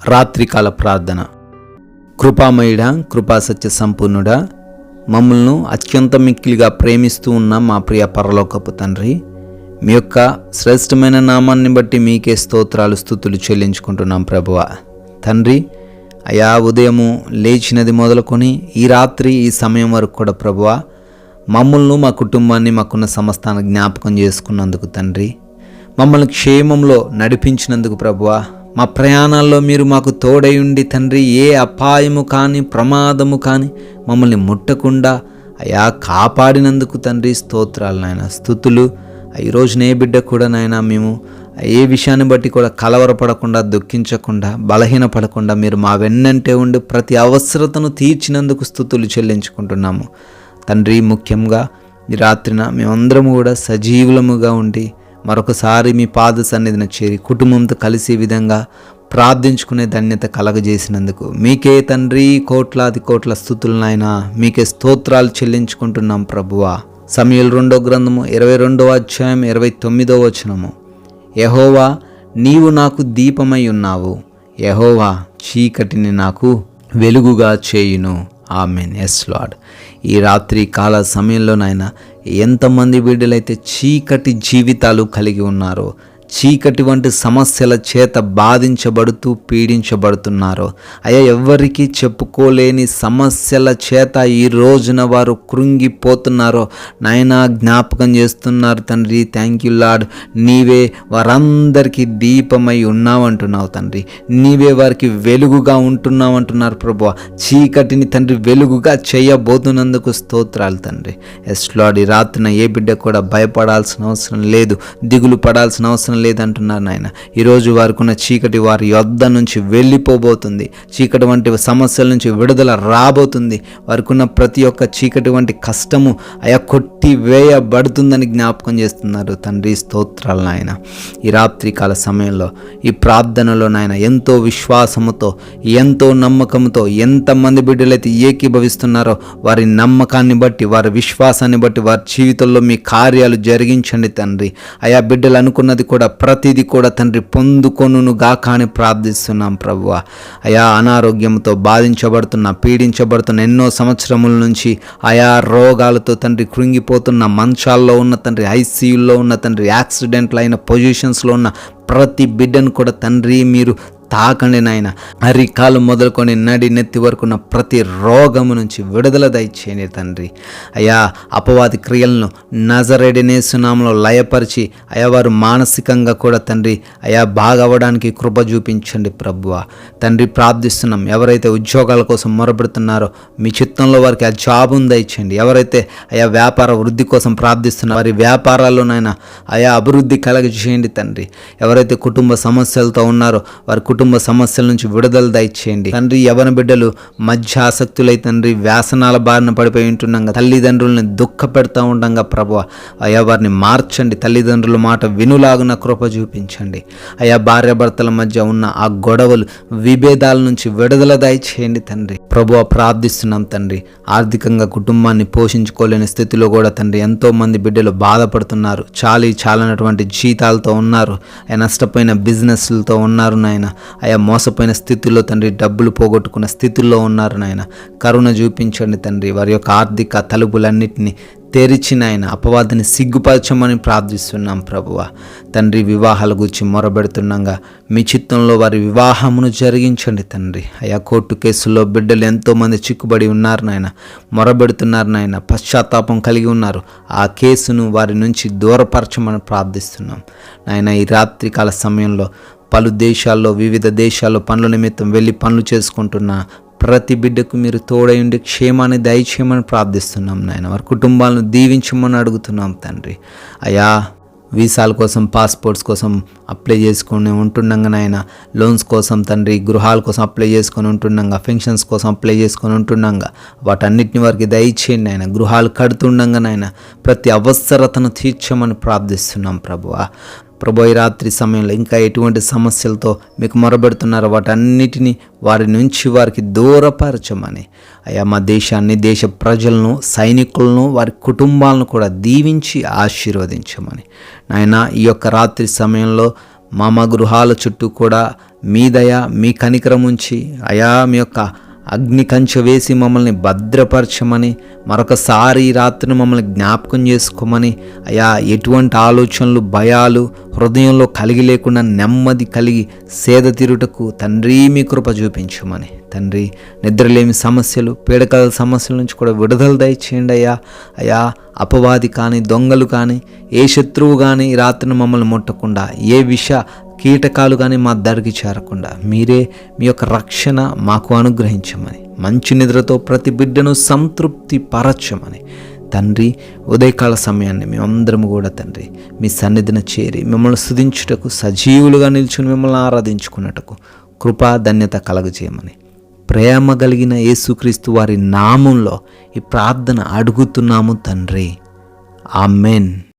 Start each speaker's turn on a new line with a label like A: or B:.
A: రాత్రికాల ప్రార్థన. కృపామయుడా, కృపాసత్య సంపూర్ణుడా, మమ్మల్ని అత్యంత మిక్కిలిగా ప్రేమిస్తూ ఉన్న మా ప్రియ పరలోకపు తండ్రి, మీ యొక్క శ్రేష్టమైన నామాన్ని బట్టి మీకే స్తోత్రాలు స్తుతులు చెల్లించుకుంటున్నాం ప్రభువా. తండ్రి అయా, ఉదయము లేచినది మొదలుకొని ఈ రాత్రి ఈ సమయం వరకు కూడా ప్రభువా, మమ్మల్ని మా కుటుంబాన్ని మాకున్న సమస్తాన్ని జ్ఞాపకం చేసుకున్నందుకు తండ్రి, మమ్మల్ని క్షేమంలో నడిపించినందుకు ప్రభువా, మా ప్రయాణాల్లో మీరు మాకు తోడై ఉండి తండ్రి, ఏ అపాయము కానీ ప్రమాదము కానీ మమ్మల్ని ముట్టకుండా అయా కాపాడినందుకు తండ్రి స్తోత్రాలు నాయన, స్తుతులు. ఈరోజు ఏ బిడ్డ కూడా నాయన మేము ఏ విషయాన్ని బట్టి కూడా కలవరపడకుండా, దుఃఖించకుండా, బలహీనపడకుండా మీరు మా వెన్నంటే ఉండి ప్రతి అవసరతను తీర్చినందుకు స్తుతులు చెల్లించుకుంటున్నాము తండ్రి. ముఖ్యంగా ఈ రాత్రిన మేమందరము కూడా సజీవులముగా ఉండి మరొకసారి మీ పాద సన్నిధిని చేరి కుటుంబంతో కలిసే విధంగా ప్రార్థించుకునే ధన్యత కలగజేసినందుకు మీకే తండ్రి కోట్లాది కోట్ల స్తుతులు నాయన, మీకే స్తోత్రాలు చెల్లించుకుంటున్నాం ప్రభువా. సమూయేలు 2వ గ్రంథము 22వ అధ్యాయం 29వ వచనము. యెహోవా నీవు నాకు దీపమై ఉన్నావు, యెహోవా చీకటిని నాకు వెలుగుగా చేయును. ఆమేన్. Yes Lord. ఈ రాత్రి కాల సమయంలో నాయన ఎంతమంది బిడ్డలైతే చీకటి జీవితాలు కలిగి ఉన్నారో, చీకటి వంటి సమస్యల చేత బాధించబడుతూ పీడించబడుతున్నారో, అయ్యా ఎవ్వరికీ చెప్పుకోలేని సమస్యల చేత ఈ రోజున వారు కృంగిపోతున్నారో నాయన జ్ఞాపకం చేస్తున్నారు తండ్రి. Thank you lord. నీవే వారందరికీ దీపమై ఉన్నావంటున్నావు తండ్రి, నీవే వారికి వెలుగుగా ఉంటున్నావు అంటున్నారు ప్రభువా. చీకటిని తండ్రి వెలుగుగా చేయబోతున్నందుకు స్తోత్రాలు తండ్రి. Yes Lord. ఈ రాత్రిన ఏ బిడ్డ కూడా భయపడాల్సిన అవసరం లేదు, దిగులు పడాల్సిన అవసరం లేదంటున్నారు నాయన. ఈరోజు వారికి ఉన్న చీకటి వారి యొద్ద నుంచి వెళ్ళిపోబోతుంది, చీకటి వంటి సమస్యల నుంచి విడుదల రాబోతుంది. వారికి ఉన్న ప్రతి ఒక్క చీకటి వంటి కష్టము అయా కొట్టి వేయబడుతుందని జ్ఞాపకం చేస్తున్నారు తండ్రి. స్తోత్రాలు నాయన. ఈ రాత్రి కాల సమయంలో ఈ ప్రార్థనలో నాయన ఎంతో విశ్వాసముతో, ఎంతో నమ్మకంతో ఎంతమంది బిడ్డలైతే ఏకీభవిస్తున్నారో వారి నమ్మకాన్ని బట్టి, వారి విశ్వాసాన్ని బట్టి వారి జీవితంలో మీ కార్యాలు జరిగించండి తండ్రి. అయా బిడ్డలు అనుకున్నది కూడా ప్రతిదీ కూడా తండ్రి పొందుకొనును గాక అని ప్రార్థిస్తున్నాం ప్రభువా. అయా అనారోగ్యంతో బాధించబడుతున్న, పీడించబడుతున్న, ఎన్నో సంవత్సరముల నుంచి ఆయా రోగాలతో తండ్రి కృంగిపోతున్న, మంచాల్లో ఉన్న తండ్రి, ఐసీయూల్లో ఉన్న తండ్రి, యాక్సిడెంట్లు అయిన పొజిషన్స్లో ఉన్న ప్రతి బిడ్డను కూడా తండ్రి మీరు తాకండి నాయన. అరికాలు మొదలుకొని నడి నెత్తి వరకు ఉన్న ప్రతి రోగము నుంచి విడుదల దయచేయండి తండ్రి. అయా అపవాది క్రియలను నజరేయుడైన నామములో లయపరిచి అయా వారు మానసికంగా కూడా తండ్రి అయా బాగవడానికి కృప చూపించండి ప్రభువా. తండ్రి ప్రార్థిస్తున్నాం, ఎవరైతే ఉద్యోగాల కోసం మొరపెడుతున్నారో మీ చిత్తంలో వారికి ఆ జాబును దయచేయండి. ఎవరైతే అయా వ్యాపార వృద్ధి కోసం ప్రార్థిస్తున్నారో వారి వ్యాపారాల్లోనైనా అయా అభివృద్ధి కలగజేయండి తండ్రి. ఎవరైతే కుటుంబ సమస్యలతో ఉన్నారో వారి కుటుంబ సమస్యల నుంచి విడుదల దయచేయండి తండ్రి. యవన బిడ్డలు మధ్యాసక్తులై తండ్రి వ్యసనాల బారిన పడిపోయి ఉంటుండగా తల్లిదండ్రులను దుఃఖ పెడతా ఉండగా ప్రభువా అయా వారిని మార్చండి. తల్లిదండ్రుల మాట వినులాగున కృప చూపించండి. అయా భార్యాభర్తల మధ్య ఉన్న ఆ గొడవలు, విభేదాల నుంచి విడుదల దయచేయండి తండ్రి. ప్రభువా ప్రార్థిస్తున్నాం తండ్రి. ఆర్థికంగా కుటుంబాన్ని పోషించుకోలేని స్థితిలో కూడా తండ్రి ఎంతో మంది బిడ్డలు బాధపడుతున్నారు, చాలనటువంటి జీతాలతో ఉన్నారు, నష్టపోయిన బిజినెస్లతో ఉన్నారు నాయన. ఆయా మోసపోయిన స్థితిలో తండ్రి డబ్బులు పోగొట్టుకున్న స్థితుల్లో ఉన్నారు నాయన. కరుణ చూపించండి తండ్రి. వారి యొక్క ఆర్థిక తలుపులన్నిటినీ తెరిచిన ఆయన అపవాదిని సిగ్గుపరచమని ప్రార్థిస్తున్నాం ప్రభువా. తండ్రి వివాహాల గురించి మొరబెడుతుండగా మీ చిత్తంలో వారి వివాహమును జరిగించండి తండ్రి. అయా కోర్టు కేసుల్లో బిడ్డలు ఎంతోమంది చిక్కుబడి ఉన్నారు నాయన, మొరబెడుతున్నారు నాయన, పశ్చాత్తాపం కలిగి ఉన్నారు. ఆ కేసును వారి నుంచి దూరపరచమని ప్రార్థిస్తున్నాం నాయన. ఈ రాత్రికాల సమయంలో పలు దేశాల్లో, వివిధ దేశాల్లో పనుల నిమిత్తం వెళ్ళి పనులు చేసుకుంటున్న ప్రతి బిడ్డకు మీరు తోడై ఉండి క్షేమాన్ని దయచేయమని ప్రార్థిస్తున్నాం నాయన. వారి కుటుంబాలను దీవించమని అడుగుతున్నాం తండ్రి. అయా వీసాల కోసం, పాస్పోర్ట్స్ కోసం అప్లై చేసుకొని ఉంటుండగా నాయన, లోన్స్ కోసం తండ్రి, గృహాల కోసం అప్లై చేసుకొని ఉంటుండగా, పెన్షన్స్ కోసం అప్లై చేసుకొని ఉంటుండగా వాటన్నిటిని వారికి దయచేయండి నాయన. గృహాలు కడుతుండగా నాయన ప్రతి అవసరతను తీర్చమని ప్రార్థిస్తున్నాం ప్రభువా. ప్రభు ఈ రాత్రి సమయంలో ఇంకా ఎటువంటి సమస్యలతో మీకు మొరబెడుతున్నారో వాటన్నిటినీ వారి నుంచి వారికి దూరపరచమని అయా మా దేశాన్ని, దేశ ప్రజలను, సైనికులను, వారి కుటుంబాలను కూడా దీవించి ఆశీర్వదించమని నాయన. ఈ యొక్క రాత్రి సమయంలో మా గృహాల చుట్టూ కూడా మీ దయ, మీ కనికరం ఉంచి అయా మీ యొక్క అగ్ని కంచె వేసి మమ్మల్ని భద్రపరచమని, మరొకసారి ఈ రాత్రిని మమ్మల్ని జ్ఞాపకం చేసుకోమని, అయా ఎటువంటి ఆలోచనలు, భయాలు హృదయంలో కలిగి లేకుండా నెమ్మది కలిగి సేద తీరుటకు తండ్రి మీ కృప చూపించమని, తండ్రి నిద్రలేమి సమస్యలు, పీడకల సమస్యల నుంచి కూడా విడుదల దయచేయండి అయ్యా. అయా అపవాది కానీ, దొంగలు కానీ, ఏ శత్రువు కానీ ఈ రాత్రిని మమ్మల్ని ముట్టకుండా, ఏ విష కీటకాలు కానీ మా దరికి చేరకుండా మీరే మీ యొక్క రక్షణ మాకు అనుగ్రహించమని, మంచి నిద్రతో ప్రతి బిడ్డను సంతృప్తి పరచమని తండ్రి, ఉదయకాల సమయాన్ని మేమందరం కూడా తండ్రి మీ సన్నిధిన చేరి మిమ్మల్ని స్తుతించుటకు, సజీవులుగా నిల్చుని మిమ్మల్ని ఆరాధించుకున్నటకు కృపా ధన్యత కలగజేయమని ప్రేమ కలిగిన యేసుక్రీస్తు వారి నామంలో ఈ ప్రార్థన అడుగుతున్నాము తండ్రి. ఆమెన్.